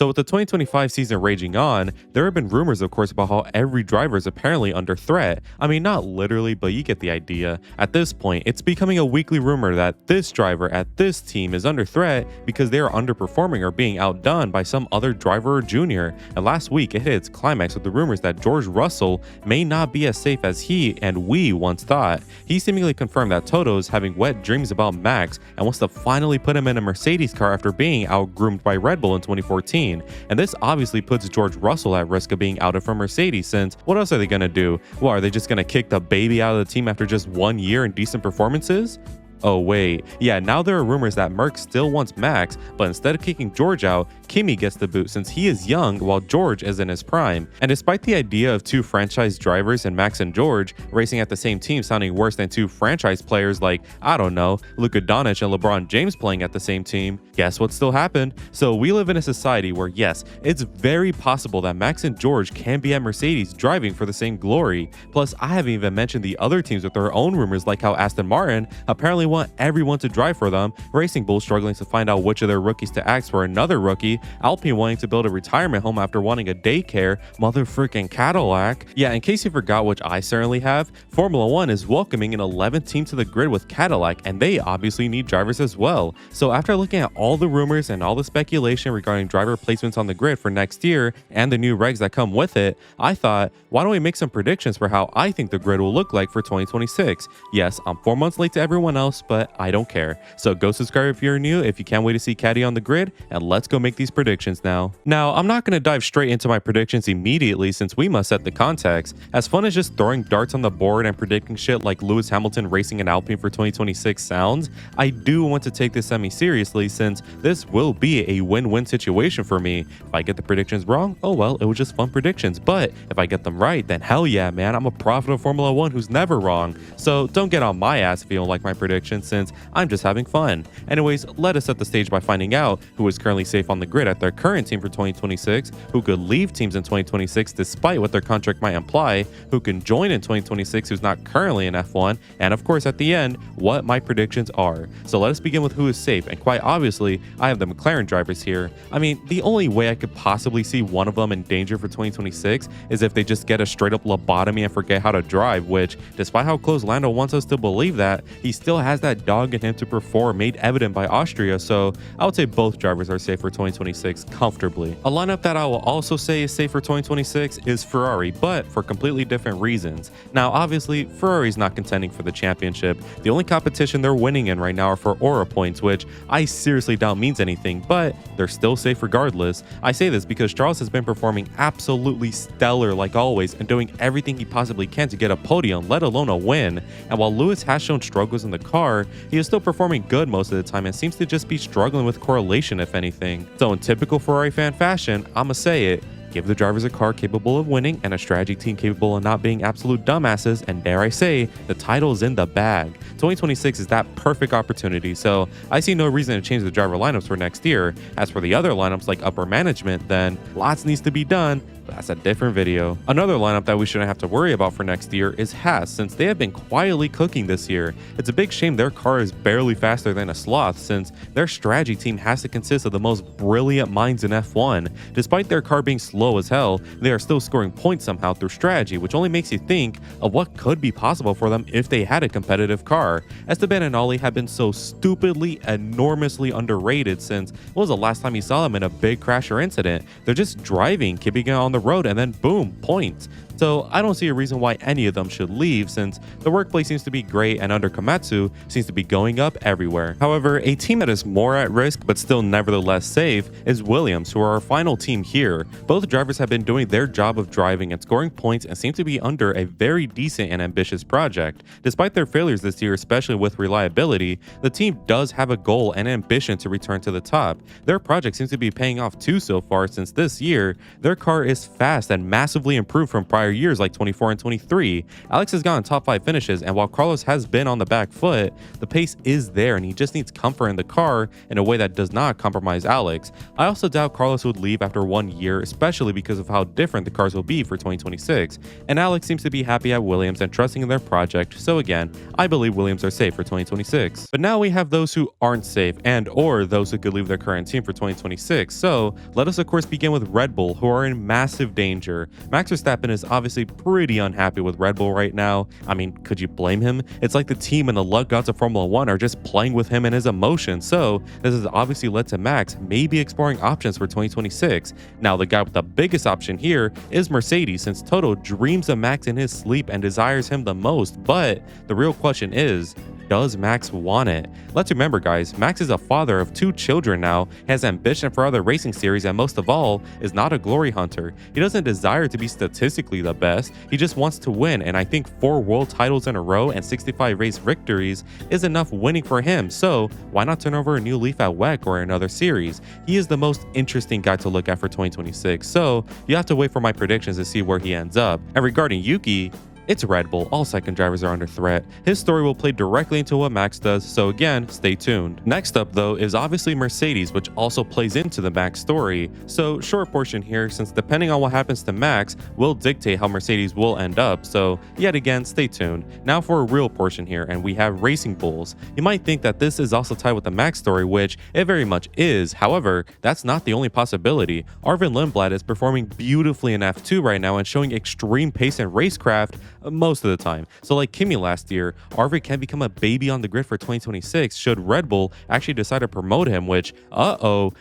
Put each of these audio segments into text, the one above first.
So with the 2025 season raging on, there have been rumors of course about how every driver is apparently under threat. I mean, not literally, but you get the idea. At this point, it's becoming a weekly rumor that this driver at this team is under threat because they are underperforming or being outdone by some other driver or junior. And last week, it hit its climax with the rumors that George Russell may not be as safe as he and we once thought. He seemingly confirmed that Toto's having wet dreams about Max and wants to finally put him in a Mercedes car after being outgroomed by Red Bull in 2014. And this obviously puts George Russell at risk of being outed from Mercedes, since what else are they going to do? Well, are they just going to kick the baby out of the team after just 1 year and decent performances? Oh wait, yeah, now there are rumors that Merck still wants Max, but instead of kicking George out, Kimi gets the boot since he is young while George is in his prime. And despite the idea of two franchise drivers in Max and George racing at the same team sounding worse than two franchise players like, I don't know, Luka Doncic and LeBron James playing at the same team, guess what still happened? So we live in a society where yes, it's very possible that Max and George can be at Mercedes driving for the same glory. Plus, I haven't even mentioned the other teams with their own rumors like how Aston Martin apparently want everyone to drive for them, Racing Bull struggling to find out which of their rookies to ask for another rookie, Alpine wanting to build a retirement home after wanting a daycare, motherfreaking Cadillac. Yeah, in case you forgot, which I certainly have, Formula 1 is welcoming an 11th team to the grid with Cadillac, and they obviously need drivers as well. So after looking at all the rumors and all the speculation regarding driver placements on the grid for next year and the new regs that come with it, I thought, why don't we make some predictions for how I think the grid will look like for 2026? Yes, I'm 4 months late to everyone else, but I don't care. So go subscribe if you're new, if you can't wait to see Caddy on the grid, and let's go make these predictions now. Now, I'm not going to dive straight into my predictions immediately since we must set the context. As fun as just throwing darts on the board and predicting shit like Lewis Hamilton racing an Alpine for 2026 sounds, I do want to take this semi-seriously since this will be a win-win situation for me. If I get the predictions wrong, oh well, it was just fun predictions, but if I get them right, then hell yeah, man, I'm a prophet of Formula 1 who's never wrong. So don't get on my ass if you don't like my predictions since I'm just having fun. Anyways, let us set the stage by finding out who is currently safe on the grid at their current team for 2026, who could leave teams in 2026 despite what their contract might imply, who can join in 2026 who's not currently in F1, and of course at the end, what my predictions are. So let us begin with who is safe, and quite obviously, I have the McLaren drivers here. I mean, the only way I could possibly see one of them in danger for 2026 is if they just get a straight up lobotomy and forget how to drive, which, despite how close Lando wants us to believe that, he still has that dog in him to perform, made evident by Austria, so I would say both drivers are safe for 2026 comfortably. A lineup that I will also say is safe for 2026 is Ferrari, but for completely different reasons. Now, obviously, Ferrari's not contending for the championship. The only competition they're winning in right now are for Aura points, which I seriously doubt means anything, but they're still safe regardless. I say this because Charles has been performing absolutely stellar like always and doing everything he possibly can to get a podium, let alone a win. And while Lewis has shown struggles in the car, he is still performing good most of the time and seems to just be struggling with correlation if anything. So in typical Ferrari fan fashion, I'ma say it, give the drivers a car capable of winning and a strategy team capable of not being absolute dumbasses, and dare I say, the title is in the bag. 2026 is that perfect opportunity, so I see no reason to change the driver lineups for next year. As for the other lineups like upper management, then lots needs to be done, but that's a different video. Another lineup that we shouldn't have to worry about for next year is Haas, since they have been quietly cooking this year. It's a big shame their car is barely faster than a sloth, since their strategy team has to consist of the most brilliant minds in F1. Despite their car being slow as hell, they are still scoring points somehow through strategy, which only makes you think of what could be possible for them if they had a competitive car. Esteban and Ollie have been so stupidly, enormously underrated since when was the last time you saw them in a big crash or incident? They're just driving, keeping it on the road, and then boom, points. So I don't see a reason why any of them should leave since the workplace seems to be great and under Komatsu seems to be going up everywhere. However, a team that is more at risk but still nevertheless safe is Williams, who are our final team here. Both drivers have been doing their job of driving and scoring points and seem to be under a very decent and ambitious project. Despite their failures this year, especially with reliability, the team does have a goal and ambition to return to the top. Their project seems to be paying off too so far since this year, their car is fast and massively improved from prior prior years like 24 and 23. Alex has gotten top 5 finishes, and while Carlos has been on the back foot, the pace is there and he just needs comfort in the car in a way that does not compromise Alex. I also doubt Carlos would leave after 1 year, especially because of how different the cars will be for 2026. And Alex seems to be happy at Williams and trusting in their project, so again, I believe Williams are safe for 2026. But now we have those who aren't safe and or those who could leave their current team for 2026. So let us of course begin with Red Bull, who are in massive danger. Max Verstappen is obviously pretty unhappy with Red Bull right now. I mean, could you blame him? It's like the team and the luck gods of Formula 1 are just playing with him and his emotions. So this has obviously led to Max maybe exploring options for 2026. Now the guy with the biggest option here is Mercedes, since Toto dreams of Max in his sleep and desires him the most. But the real question is, does Max want it? Let's remember guys, Max is a father of 2 children now, has ambition for other racing series, and most of all, is not a glory hunter. He doesn't desire to be statistically the best, he just wants to win, and I think 4 world titles in a row and 65 race victories is enough winning for him, so why not turn over a new leaf at WEC or another series? He is the most interesting guy to look at for 2026, so you have to wait for my predictions to see where he ends up. And regarding Yuki, it's Red Bull, all second drivers are under threat. His story will play directly into what Max does, so again, stay tuned. Next up though is obviously Mercedes, which also plays into the Max story. So short portion here, since depending on what happens to Max will dictate how Mercedes will end up, so yet again, stay tuned. Now for a real portion here, and we have Racing Bulls. You might think that this is also tied with the Max story, which it very much is. However, that's not the only possibility. Arvin Lindblad is performing beautifully in F2 right now and showing extreme pace and racecraft most of the time. So like Kimi last year, Arvid can become a baby on the grid for 2026 should Red Bull actually decide to promote him, which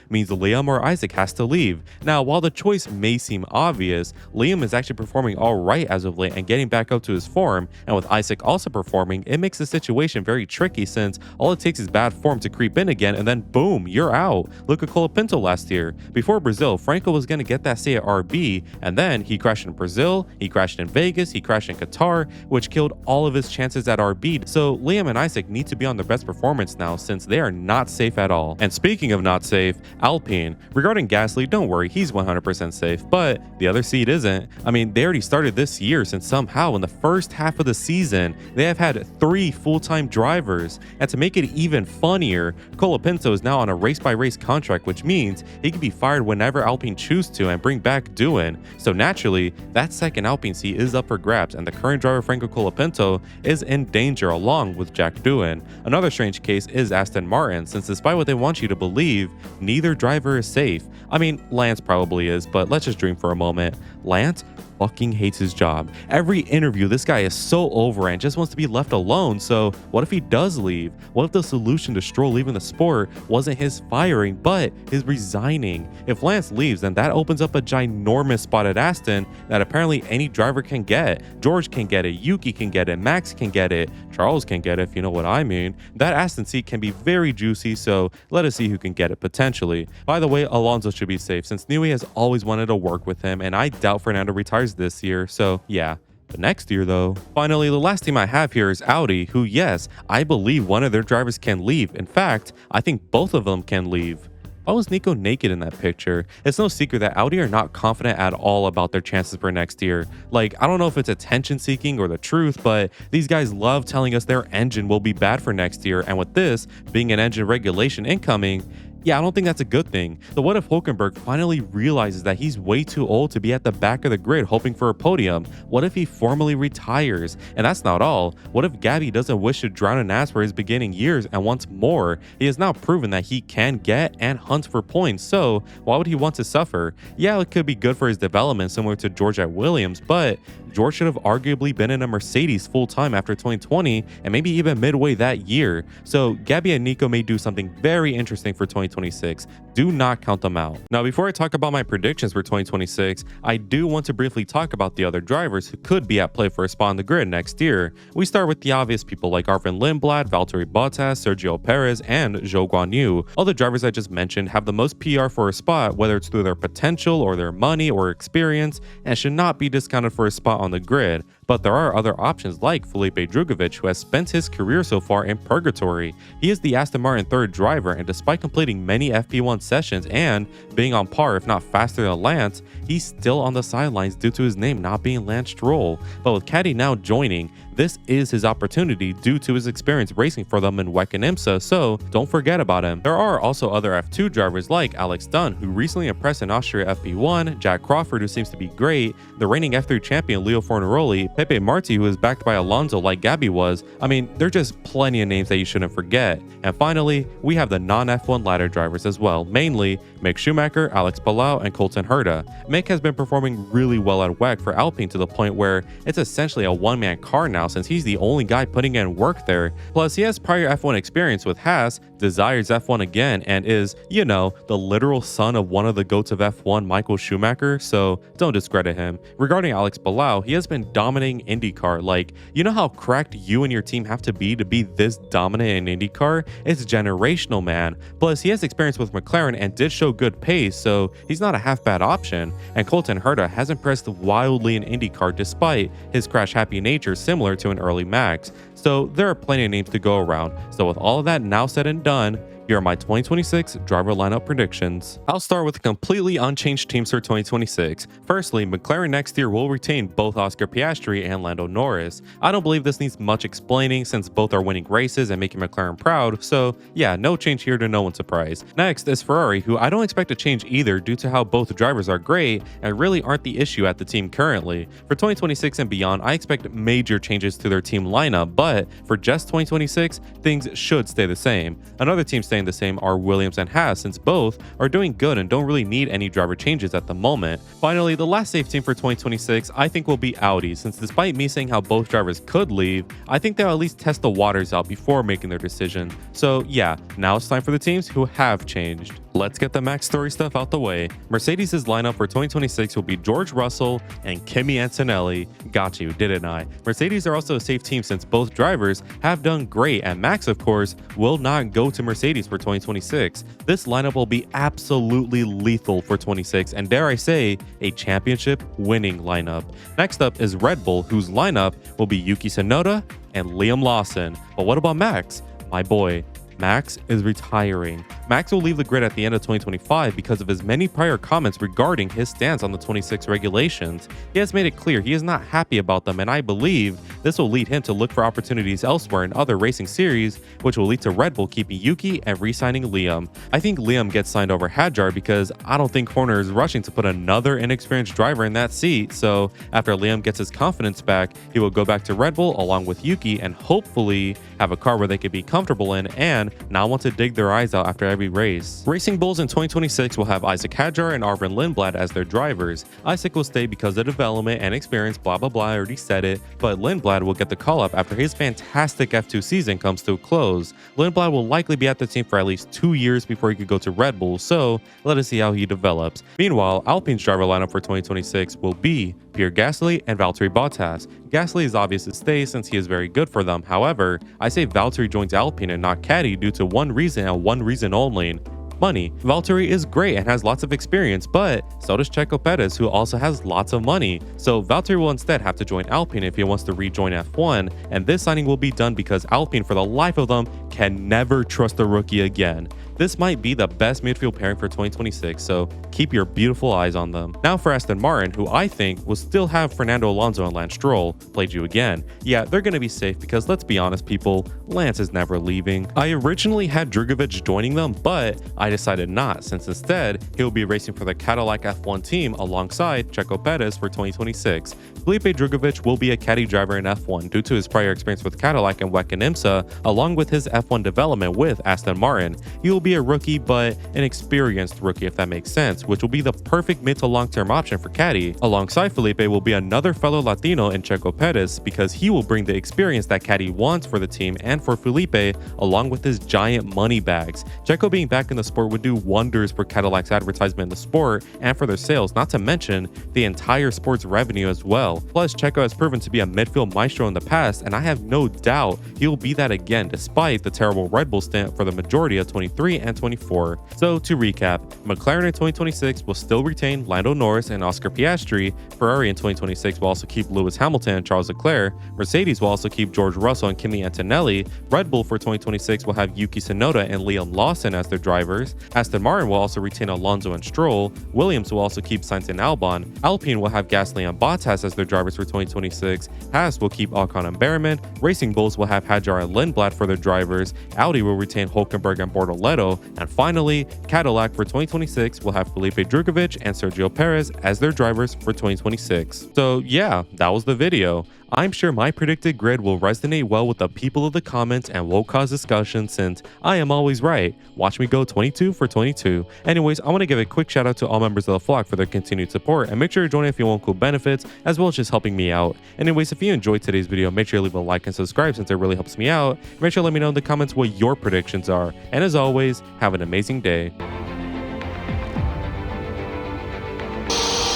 means Liam or Isaac has to leave. Now while the choice may seem obvious, Liam is actually performing alright as of late and getting back up to his form, and with Isaac also performing, it makes the situation very tricky since all it takes is bad form to creep in again and then boom, you're out. Look at Colapinto last year. Before Brazil, Franco was going to get that say at RB, and then he crashed in Brazil, he crashed in Vegas, he crashed in Qatar, which killed all of his chances at RB. So Liam and Isaac need to be on their best performance now since they are not safe at all. And speaking of not safe, Alpine. Regarding Gasly, don't worry, he's 100% safe, but the other seat isn't. I mean, they already started this year since somehow in the first half of the season, they have had 3 full-time drivers. And to make it even funnier, Colapinto is now on a race-by-race contract, which means he can be fired whenever Alpine choose to and bring back Doohan. So naturally, that second Alpine seat is up for grabs, and the current driver Franco Colapinto is in danger along with Jack Doohan. Another strange case is Aston Martin, since despite what they want you to believe, neither driver is safe. I mean, Lance probably is, but let's just dream for a moment. Lance fucking hates his job. Every interview, this guy is so over and just wants to be left alone. So what if he does leave? What if the solution to Stroll leaving the sport wasn't his firing, but his resigning? If Lance leaves, then that opens up a ginormous spot at Aston that apparently any driver can get. George can get it, Yuki can get it, Max can get it, Charles can get it, if you know what I mean. That Aston seat can be very juicy, so let us see who can get it potentially. By the way, Alonso should be safe since Newey has always wanted to work with him, and I doubt Fernando retires this year, so yeah. But next year though. Finally, the last team I have here is Audi, who yes, I believe one of their drivers can leave. In fact, I think both of them can leave. Why was Nico naked in that picture? It's no secret that Audi are not confident at all about their chances for next year. Like, I don't know if it's attention seeking or the truth, but these guys love telling us their engine will be bad for next year, and with this being an engine regulation incoming, yeah, I don't think that's a good thing. So what if Hulkenberg finally realizes that he's way too old to be at the back of the grid hoping for a podium? What if he formally retires? And that's not all. What if Gabby doesn't wish to drown in ass for his beginning years and wants more? He has now proven that he can get and hunt for points, so why would he want to suffer? Yeah, it could be good for his development similar to George at Williams, but George should have arguably been in a Mercedes full-time after 2020 and maybe even midway that year. So Gabby and Nico may do something very interesting for 2026. Do not count them out. Now, before I talk about my predictions for 2026, I do want to briefly talk about the other drivers who could be at play for a spot on the grid next year. We start with the obvious people like Arvin Lindblad, Valtteri Bottas, Sergio Perez, and Zhou Guanyu. All the drivers I just mentioned have the most PR for a spot, whether it's through their potential or their money or experience, and should not be discounted for a spot on the grid. but there are other options like Felipe Drugovich, who has spent his career so far in purgatory. He is the Aston Martin third driver, and despite completing many FP1 sessions and being on par if not faster than Lance, he's still on the sidelines due to his name not being Lance Stroll. But with Caddy now joining, this is his opportunity due to his experience racing for them in WEC and IMSA, so don't forget about him. There are also other F2 drivers like Alex Dunn, who recently impressed in Austria FP1, Jack Crawford, who seems to be great, the reigning F3 champion Leo Fornaroli, Pepe Marti, who is backed by Alonso like Gabby was. I mean, there are just plenty of names that you shouldn't forget. And finally, we have the non-F1 ladder drivers as well, mainly Mick Schumacher, Alex Palou, and Colton Herta. Mick has been performing really well at WEC for Alpine to the point where it's essentially a one-man car now since he's the only guy putting in work there. Plus, he has prior F1 experience with Haas, desires F1 again, and is, you know, the literal son of one of the GOATs of F1, Michael Schumacher, so don't discredit him. Regarding Alex Palou, he has been dominating IndyCar. Like, you know how cracked you and your team have to be this dominant in IndyCar? It's generational, man. Plus, he has experience with McLaren and did show good pace, so he's not a half-bad option. And Colton Herta has impressed wildly in IndyCar despite his crash-happy nature similar to an early Max. So there are plenty of names to go around. So with all of that now said and done, here are my 2026 driver lineup predictions. I'll start with a completely unchanged teams for 2026. Firstly, McLaren next year will retain both Oscar Piastri and Lando Norris. I don't believe this needs much explaining since both are winning races and making McLaren proud, so yeah, no change here to no one's surprise. Next is Ferrari, who I don't expect to change either due to how both drivers are great and really aren't the issue at the team currently. For 2026 and beyond, I expect major changes to their team lineup, but for just 2026, things should stay the same. Another team staying the same are Williams and Haas, since both are doing good and don't really need any driver changes at the moment. Finally, the last safe team for 2026 I think will be Audi, since despite me saying how both drivers could leave, I think they'll at least test the waters out before making their decision. So yeah, now it's time for the teams who have changed. Let's get the Max story stuff out the way. Mercedes' lineup for 2026 will be George Russell and Kimi Antonelli. Got you, didn't I? Mercedes are also a safe team since both drivers have done great, and Max, of course, will not go to Mercedes for 2026. This lineup will be absolutely lethal for 26, and dare I say, a championship winning lineup. Next up is Red Bull, whose lineup will be Yuki Tsunoda and Liam Lawson. But what about Max? My boy, Max is retiring. Max will leave the grid at the end of 2025 because of his many prior comments regarding his stance on the 26 regulations. He has made it clear he is not happy about them, and I believe this will lead him to look for opportunities elsewhere in other racing series, which will lead to Red Bull keeping Yuki and re-signing Liam. I think Liam gets signed over Hadjar because I don't think Horner is rushing to put another inexperienced driver in that seat, so after Liam gets his confidence back, he will go back to Red Bull along with Yuki and hopefully have a car where they could be comfortable in and not want to dig their eyes out after every race. Racing Bulls in 2026 will have Isaac Hadjar and Arvin Lindblad as their drivers. Isaac will stay because of development and experience, blah blah blah, I already said it, but Lindblad will get the call up after his fantastic F2 season comes to a close. Lindblad will likely be at the team for at least 2 years before he could go to Red Bull, so let us see how he develops. Meanwhile, Alpine's driver lineup for 2026 will be Pierre Gasly and Valtteri Bottas. Gasly is obvious to stay since he is very good for them. However, I say Valtteri joins Alpine and not Caddy due to one reason and one reason only: money. Valtteri is great and has lots of experience, but so does Checo Perez, who also has lots of money. So Valtteri will instead have to join Alpine if he wants to rejoin F1, and this signing will be done because Alpine, for the life of them, can never trust a rookie again. This might be the best midfield pairing for 2026, so keep your beautiful eyes on them. Now for Aston Martin, who I think will still have Fernando Alonso and Lance Stroll. Played you again. Yeah, they're going to be safe because let's be honest, people, Lance is never leaving. I originally had Drugovich joining them, but I decided not, since instead he'll be racing for the Cadillac F1 team alongside Checo Perez for 2026. Felipe Drugovich will be a caddy driver in F1 due to his prior experience with Cadillac and WEC and IMSA, along with his F1 development with Aston Martin. He will be a rookie, but an experienced rookie, if that makes sense, which will be the perfect mid to long-term option for Caddy. Alongside Felipe will be another fellow Latino in Checo Perez because he will bring the experience that Caddy wants for the team and for Felipe, along with his giant money bags. Checo being back in the sport Motorsport would do wonders for Cadillac's advertisement in the sport and for their sales, not to mention the entire sport's revenue as well. Plus, Checo has proven to be a midfield maestro in the past, and I have no doubt he will be that again despite the terrible Red Bull stint for the majority of 23 and 24. So to recap, McLaren in 2026 will still retain Lando Norris and Oscar Piastri, Ferrari in 2026 will also keep Lewis Hamilton and Charles Leclerc, Mercedes will also keep George Russell and Kimi Antonelli, Red Bull for 2026 will have Yuki Tsunoda and Liam Lawson as their drivers, Aston Martin will also retain Alonso and Stroll, Williams will also keep Sainz and Albon, Alpine will have Gasly and Bottas as their drivers for 2026, Haas will keep Ocon and Berman, Racing Bulls will have Hadjar and Lindblad for their drivers, Audi will retain Hülkenberg and Bortoleto, and finally, Cadillac for 2026 will have Felipe Drugovich and Sergio Perez as their drivers for 2026. So yeah, that was the video. I'm sure my predicted grid will resonate well with the people of the comments and will cause discussion since I am always right. Watch me go 22 for 22. Anyways, I want to give a quick shout out to all members of the flock for their continued support, and make sure to join if you want cool benefits as well as just helping me out. Anyways, if you enjoyed today's video, make sure to leave a like and subscribe since it really helps me out. Make sure to let me know in the comments what your predictions are. And as always, have an amazing day.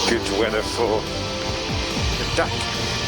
Good weather for the duck.